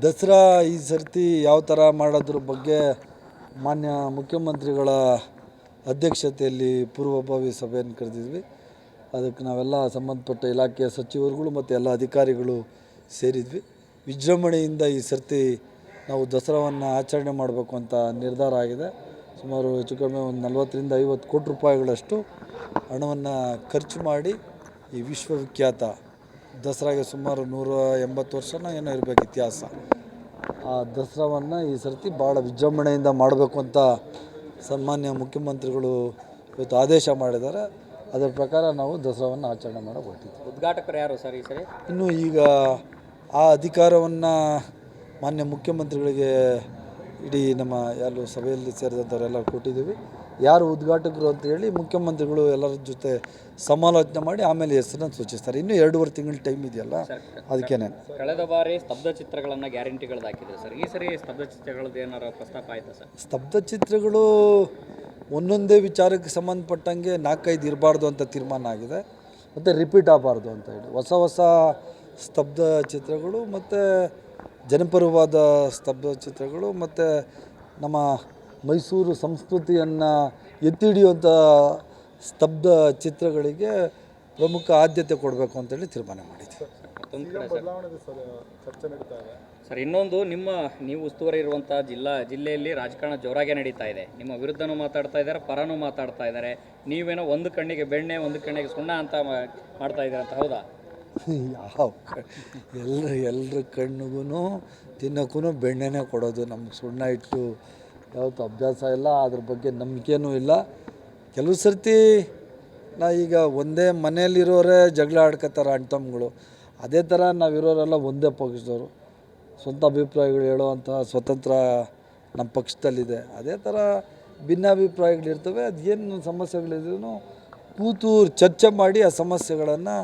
ದಸರಾ ಈ ಸರ್ತಿ ಯಾವ ಥರ ಮಾಡೋದ್ರ ಬಗ್ಗೆ ಮಾನ್ಯ ಮುಖ್ಯಮಂತ್ರಿಗಳ ಅಧ್ಯಕ್ಷತೆಯಲ್ಲಿ ಪೂರ್ವಭಾವಿ ಸಭೆಯನ್ನು ಕರೆದಿದ್ವಿ. ಅದಕ್ಕೆ ನಾವೆಲ್ಲ ಸಂಬಂಧಪಟ್ಟ ಇಲಾಖೆಯ ಸಚಿವರುಗಳು ಮತ್ತು ಎಲ್ಲ ಅಧಿಕಾರಿಗಳು ಸೇರಿದ್ವಿ. ವಿಜೃಂಭಣೆಯಿಂದ ಈ ಸರ್ತಿ ನಾವು ದಸರಾವನ್ನು ಆಚರಣೆ ಮಾಡಬೇಕು ಅಂತ ನಿರ್ಧಾರ ಆಗಿದೆ. ಸುಮಾರು ಹೆಚ್ಚು ಕಡಿಮೆ ಒಂದು 40ರಿಂದ 50 ಕೋಟಿ ರೂಪಾಯಿಗಳಷ್ಟು ಹಣವನ್ನು ಖರ್ಚು ಮಾಡಿ ಈ ವಿಶ್ವವಿಖ್ಯಾತ ದಸರಾಗೆ ಸುಮಾರು 180 ವರ್ಷನೋ ಏನೋ ಇರಬೇಕು ಇತಿಹಾಸ. ಆ ದಸರಾವನ್ನು ಈ ಸರ್ತಿ ಭಾಳ ವಿಜೃಂಭಣೆಯಿಂದ ಮಾಡಬೇಕು ಅಂತ ಸನ್ಮಾನ್ಯ ಮುಖ್ಯಮಂತ್ರಿಗಳು ಇವತ್ತು ಆದೇಶ ಮಾಡಿದ್ದಾರೆ. ಅದರ ಪ್ರಕಾರ ನಾವು ದಸರಾವನ್ನು ಆಚರಣೆ ಮಾಡಕ್ಕೆ ಹೊರಟಿದ್ವಿ. ಉದ್ಘಾಟಕರು ಯಾರು ಸರ್ ಈ ಸರಿ? ಇನ್ನು ಈಗ ಆ ಅಧಿಕಾರವನ್ನು ಮಾನ್ಯ ಮುಖ್ಯಮಂತ್ರಿಗಳಿಗೆ ಇಡೀ ನಮ್ಮ ಯಾರು ಸಭೆಯಲ್ಲಿ ಸೇರಿದಂಥವರೆಲ್ಲ ಕೊಟ್ಟಿದ್ದೀವಿ. ಯಾರು ಉದ್ಘಾಟಕರು ಅಂತೇಳಿ ಮುಖ್ಯಮಂತ್ರಿಗಳು ಎಲ್ಲರ ಜೊತೆ ಸಮಾಲೋಚನೆ ಮಾಡಿ ಆಮೇಲೆ ಹೆಸರನ್ನು ಸೂಚಿಸ್ತಾರೆ. ಇನ್ನೂ 2.5 ತಿಂಗಳ ಟೈಮ್ ಇದೆಯಲ್ಲ, ಅದಕ್ಕೇನೆ. ಕಳೆದ ಬಾರಿ ಸ್ತಬ್ಧ ಚಿತ್ರಗಳನ್ನು ಗ್ಯಾರಂಟಿಗಳದ್ದು ಹಾಕಿದ್ರು ಸರ್. ಈ ಸರಿ ಸ್ತಬ್ಧ ಚಿತ್ರಗಳದ್ದು ಏನಾರು ಪ್ರಸ್ತಾಪ ಆಯ್ತಾ ಸರ್? ಸ್ತಬ್ಧ ಚಿತ್ರಗಳು ಒಂದೊಂದೇ ವಿಚಾರಕ್ಕೆ ಸಂಬಂಧಪಟ್ಟಂಗೆ 4-5 ಇರಬಾರ್ದು ಅಂತ ತೀರ್ಮಾನ ಆಗಿದೆ. ಮತ್ತು ರಿಪೀಟ್ ಆಗಬಾರ್ದು ಅಂತ ಹೇಳಿ ಹೊಸ ಸ್ತಬ್ಧ ಚಿತ್ರಗಳು ಮತ್ತು ಜನಪರವಾದ ಸ್ತಬ್ಧ ಚಿತ್ರಗಳು ಮತ್ತು ನಮ್ಮ ಮೈಸೂರು ಸಂಸ್ಕೃತಿಯನ್ನು ಎತ್ತಿ ಹಿಡಿಯುವಂಥ ಸ್ತಬ್ಧ ಚಿತ್ರಗಳಿಗೆ ಪ್ರಮುಖ ಆದ್ಯತೆ ಕೊಡಬೇಕು ಅಂತೇಳಿ ತೀರ್ಮಾನ ಮಾಡಿದ್ವಿ. ಸರ್, ಇನ್ನೊಂದು ನೀವು ಉಸ್ತುವಾರಿ ಇರುವಂಥ ಜಿಲ್ಲೆಯಲ್ಲಿ ರಾಜಕಾರಣ ಜೋರಾಗೆ ನಡೀತಾ ಇದೆ. ನಿಮ್ಮ ವಿರುದ್ಧನೂ ಮಾತಾಡ್ತಾ ಇದ್ದಾರೆ, ಪರನೂ ಮಾತಾಡ್ತಾ ಇದ್ದಾರೆ. ನೀವೇನೋ ಒಂದು ಕಣ್ಣಿಗೆ ಬೆಣ್ಣೆ ಒಂದು ಕಣ್ಣಿಗೆ ಸುಣ್ಣ ಅಂತ ಮಾಡ್ತಾ ಇದ್ದೀರ ಅಂತ, ಹೌದಾ? ಯಾವ ಎಲ್ಲರ ಕಣ್ಣಿಗೂ ತಿನ್ನೋಕ್ಕೂ ಬೆಣ್ಣೆನೇ ಕೊಡೋದು. ನಮ್ಗೆ ಸುಣ್ಣ ಇಟ್ಟು ಯಾವತ್ತೂ ಅಭ್ಯಾಸ ಇಲ್ಲ, ಅದ್ರ ಬಗ್ಗೆ ನಂಬಿಕೆನೂ ಇಲ್ಲ. ಕೆಲವು ಸರ್ತಿ ಈಗ ಒಂದೇ ಮನೆಯಲ್ಲಿರೋರೇ ಜಗಳ ಆಡ್ಕೊತಾರೆ ಅಣ್ತಮ್ಮಗಳು. ಅದೇ ಥರ ನಾವಿರೋರೆಲ್ಲ ಒಂದೇ ಪಕ್ಷದವರು, ಸ್ವಂತ ಅಭಿಪ್ರಾಯಗಳು ಹೇಳುವಂಥ ಸ್ವತಂತ್ರ ನಮ್ಮ ಪಕ್ಷದಲ್ಲಿದೆ. ಅದೇ ಥರ ಭಿನ್ನಾಭಿಪ್ರಾಯಗಳಿರ್ತವೆ. ಅದೇನು ಸಮಸ್ಯೆಗಳಿದ್ರೂ ಕೂತು ಚರ್ಚೆ ಮಾಡಿ ಆ ಸಮಸ್ಯೆಗಳನ್ನು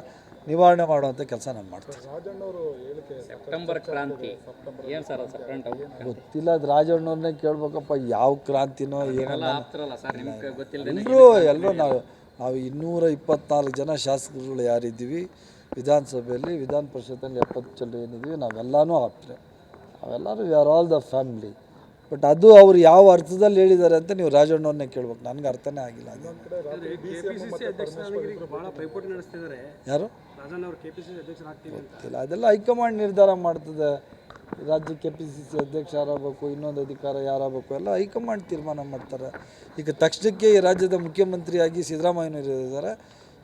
ನಿವಾರಣೆ ಮಾಡುವಂಥ ಕೆಲಸ ನಾನು ಮಾಡ್ತೀನಿ. ಸೆಪ್ಟೆಂಬರ್ ಕ್ರಾಂತಿ ಏನು ಸರ್? ಗೊತ್ತಿಲ್ಲ, ಅದು ರಾಜಣ್ಣವ್ರನ್ನೇ ಕೇಳ್ಬೇಕಪ್ಪ. ಯಾವ ಕ್ರಾಂತಿನೋ ಏನೋ ಎಲ್ಲರೂ ನಾವು 224 ಜನ ಶಾಸಕರುಗಳು ಯಾರಿದ್ದೀವಿ ವಿಧಾನಸಭೆಯಲ್ಲಿ, ವಿಧಾನ ಪರಿಷತ್ತಲ್ಲಿ 70 ಜನ ಏನಿದ್ದೀವಿ, ನಾವೆಲ್ಲನೂ ಆಪ್ತರೆ. ನಾವೆಲ್ಲರೂ we are all the family. But ಅದು ಅವ್ರು ಯಾವ ಅರ್ಥದಲ್ಲಿ ಹೇಳಿದ್ದಾರೆ ಅಂತ ನೀವು ರಾಜಣ್ಣವ್ರನ್ನೇ ಕೇಳ್ಬೇಕು. ನನಗೆ ಅರ್ಥನೇ ಆಗಿಲ್ಲ. ಯಾರು ಗೊತ್ತಿಲ್ಲ, ಅದೆಲ್ಲ ಹೈಕಮಾಂಡ್ ನಿರ್ಧಾರ ಮಾಡ್ತದೆ. ರಾಜ್ಯ KPCC ಅಧ್ಯಕ್ಷ ಯಾರಾಗಬೇಕು, ಇನ್ನೊಂದು ಅಧಿಕಾರ ಯಾರಾಗಬೇಕು, ಎಲ್ಲ ಹೈಕಮಾಂಡ್ ತೀರ್ಮಾನ ಮಾಡ್ತಾರೆ. ಈಗ ತಕ್ಷಣಕ್ಕೆ ಈ ರಾಜ್ಯದ ಮುಖ್ಯಮಂತ್ರಿಯಾಗಿ ಸಿದ್ದರಾಮಯ್ಯನವರು ಇದ್ದಾರೆ,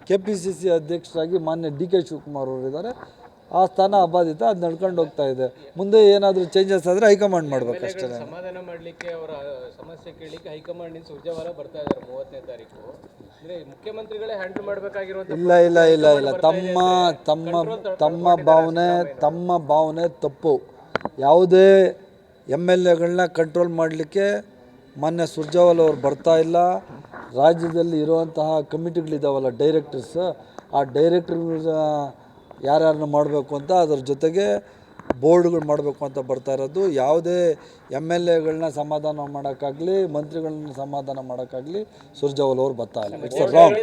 KPCC ಅಧ್ಯಕ್ಷರಾಗಿ ಮಾನ್ಯ DK ಶಿವಕುಮಾರ್ ಅವರು ಇದ್ದಾರೆ. ಆ ಸ್ಥಾನ ಅಬಾಧಿತ, ಅದು ನಡ್ಕೊಂಡು ಹೋಗ್ತಾ ಇದೆ. ಮುಂದೆ ಏನಾದರೂ ಚೇಂಜಸ್ ಆದರೆ ಹೈಕಮಾಂಡ್ ಮಾಡಬೇಕು ಅಷ್ಟೇ. ಸಮಾಧಾನ ಮಾಡಲಿಕ್ಕೆ ಅವರ ಸಮಸ್ಯೆ ಕೇಳಲಿಕ್ಕೆ ಹೈಕಮಾಂಡ್ ಸುರ್ಜೇವಾಲ ಬರ್ತಾ ಇದ್ದಾರೆ 30ನೇ ತಾರೀಕು. ಅಂದರೆ ಮುಖ್ಯಮಂತ್ರಿಗಳೇ ಹ್ಯಾಂಡಲ್ ಮಾಡಬೇಕಾಗಿರುವಂಥ ಇಲ್ಲ ತಮ್ಮ ಭಾವನೆ ತಪ್ಪು. ಯಾವುದೇ MLAಗಳನ್ನ ಕಂಟ್ರೋಲ್ ಮಾಡಲಿಕ್ಕೆ ಮಾನ್ಯ ಸುರ್ಜೇವಾಲ ಅವರು ಬರ್ತಾ ಇಲ್ಲ. ರಾಜ್ಯದಲ್ಲಿ ಇರುವಂತಹ ಕಮಿಟಿಗಳಿದ್ದಾವಲ್ಲ, ಡೈರೆಕ್ಟರ್ಸ್, ಆ ಡೈರೆಕ್ಟರ್ಗಳ ಯಾರ್ಯಾರನ್ನ ಮಾಡಬೇಕು ಅಂತ, ಅದರ ಜೊತೆಗೆ ಬೋರ್ಡ್ಗಳು ಮಾಡಬೇಕು ಅಂತ ಬರ್ತಾ ಇರೋದು. ಯಾವುದೇ MLAಗಳನ್ನ ಸಮಾಧಾನ ಮಾಡೋಕ್ಕಾಗಲಿ, ಮಂತ್ರಿಗಳನ್ನ ಸಮಾಧಾನ ಮಾಡೋಕ್ಕಾಗಲಿ ಸುರ್ಜೇವಾಲ ಅವರು ಬರ್ತಾ ಇಲ್ಲ. It's wrong.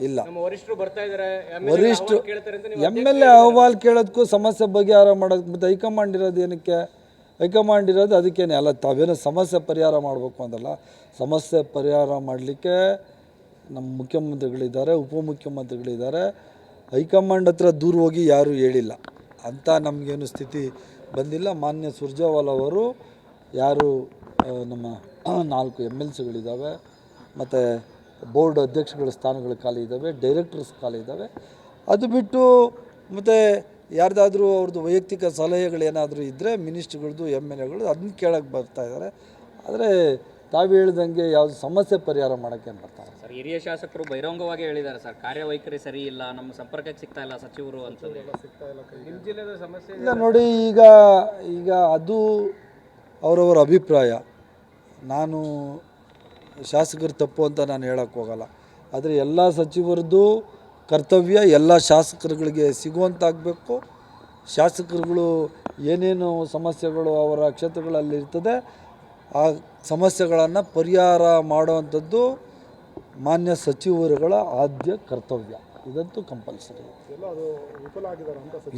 ಇಲ್ಲ ವರಿಷ್ಠರು MLA ಅಹವಾಲು ಕೇಳೋದಕ್ಕೂ ಸಮಸ್ಯೆ ಬಗೆಹರ ಮಾಡೋದು. ಮತ್ತು ಹೈಕಮಾಂಡ್ ಇರೋದು ಏನಕ್ಕೆ? ಹೈಕಮಾಂಡ್ ಇರೋದು ಅದಕ್ಕೇನೆ ಅಲ್ಲ. ತಾವೇನೋ ಸಮಸ್ಯೆ ಪರಿಹಾರ ಮಾಡಬೇಕು ಅಂತಲ್ಲ, ಸಮಸ್ಯೆ ಪರಿಹಾರ ಮಾಡಲಿಕ್ಕೆ ನಮ್ಮ ಮುಖ್ಯಮಂತ್ರಿಗಳಿದ್ದಾರೆ, ಉಪಮುಖ್ಯಮಂತ್ರಿಗಳಿದ್ದಾರೆ. ಹೈಕಮಾಂಡ್ ಹತ್ರ ದೂರ ಹೋಗಿ ಯಾರೂ ಹೇಳಿಲ್ಲ ಅಂತ ನಮಗೇನು ಸ್ಥಿತಿ ಬಂದಿಲ್ಲ. ಮಾನ್ಯ ಸುರ್ಜೇವಾಲ ಅವರು ಯಾರು ನಮ್ಮ 4 MLCಗಳಿದ್ದಾವೆ, ಮತ್ತು ಬೋರ್ಡ್ ಅಧ್ಯಕ್ಷಗಳ ಸ್ಥಾನಗಳು ಖಾಲಿ ಇದ್ದಾವೆ, ಡೈರೆಕ್ಟರ್ಸ್ ಖಾಲಿ ಇದ್ದಾವೆ. ಅದು ಬಿಟ್ಟು ಮತ್ತು ಯಾರ್ದಾದ್ರೂ ಅವ್ರದ್ದು ವೈಯಕ್ತಿಕ ಸಲಹೆಗಳೇನಾದರೂ ಇದ್ದರೆ ಮಿನಿಸ್ಟ್ರುಗಳದ್ದು MLAಗಳು ಅದನ್ನ ಕೇಳೋಕ್ಕೆ ಬರ್ತಾ ಇದ್ದಾರೆ. ಆದರೆ ತಾವು ಹೇಳ್ದಂಗೆ ಯಾವುದು ಸಮಸ್ಯೆ ಪರಿಹಾರ ಮಾಡೋಕ್ಕೇನು ಬರ್ತಾರೆ ಸರ್? ಹಿರಿಯ ಶಾಸಕರು ಬಹಿರಂಗವಾಗಿ ಹೇಳಿದ್ದಾರೆ ಸರ್, ಕಾರ್ಯವೈಖರಿ ಸರಿ ಇಲ್ಲ, ನಮ್ಮ ಸಂಪರ್ಕಕ್ಕೆ ಸಿಗ್ತಾ ಇಲ್ಲ ಸಚಿವರು ಅಂತ. ನಿಮ್ಮ ಜಿಲ್ಲೆದ ಸಮಸ್ಯೆ ಇಲ್ಲ ನೋಡಿ, ಈಗ ಅದು ಅವರವರ ಅಭಿಪ್ರಾಯ. ನಾನು ಶಾಸಕರು ತಪ್ಪು ಅಂತ ನಾನು ಹೇಳೋಕ್ಕೆ ಹೋಗಲ್ಲ. ಆದರೆ ಎಲ್ಲ ಸಚಿವರದ್ದು ಕರ್ತವ್ಯ ಎಲ್ಲ ಶಾಸಕರುಗಳಿಗೆ ಸಿಗುವಂತಾಗಬೇಕು. ಶಾಸಕರುಗಳು ಏನೇನು ಸಮಸ್ಯೆಗಳು ಅವರ ಕ್ಷೇತ್ರಗಳಲ್ಲಿ ಇರ್ತದೆ, ಆ ಸಮಸ್ಯೆಗಳನ್ನು ಪರಿಹಾರ ಮಾಡುವಂಥದ್ದು ಮಾನ್ಯ ಸಚಿವರುಗಳ ಆದ್ಯ ಕರ್ತವ್ಯ. ಇದಂತೂ ಕಂಪಲ್ಸರಿ.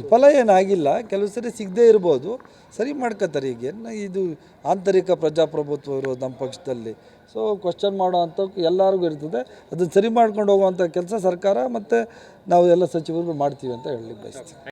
ವಿಫಲ ಏನಾಗಿಲ್ಲ, ಕೆಲವು ಸರಿ ಸಿಗದೇ ಇರ್ಬೋದು, ಸರಿ ಮಾಡ್ಕೋತಾರೆ. ಈಗೇನು ಇದು ಆಂತರಿಕ ಪ್ರಜಾಪ್ರಭುತ್ವ ಇರೋದು ನಮ್ಮ ಪಕ್ಷದಲ್ಲಿ. ಸೊ ಕ್ವಶನ್ ಮಾಡೋ ಅಂಥ ಎಲ್ಲರಿಗೂ ಇರ್ತದೆ. ಅದನ್ನು ಸರಿ ಮಾಡ್ಕೊಂಡು ಹೋಗುವಂಥ ಕೆಲಸ ಸರ್ಕಾರ ಮತ್ತು ನಾವು ಎಲ್ಲ ಸಚಿವರು ಮಾಡ್ತೀವಿ ಅಂತ ಹೇಳಲಿಕ್ಕೆ ಬಯಸ್ತೀವಿ.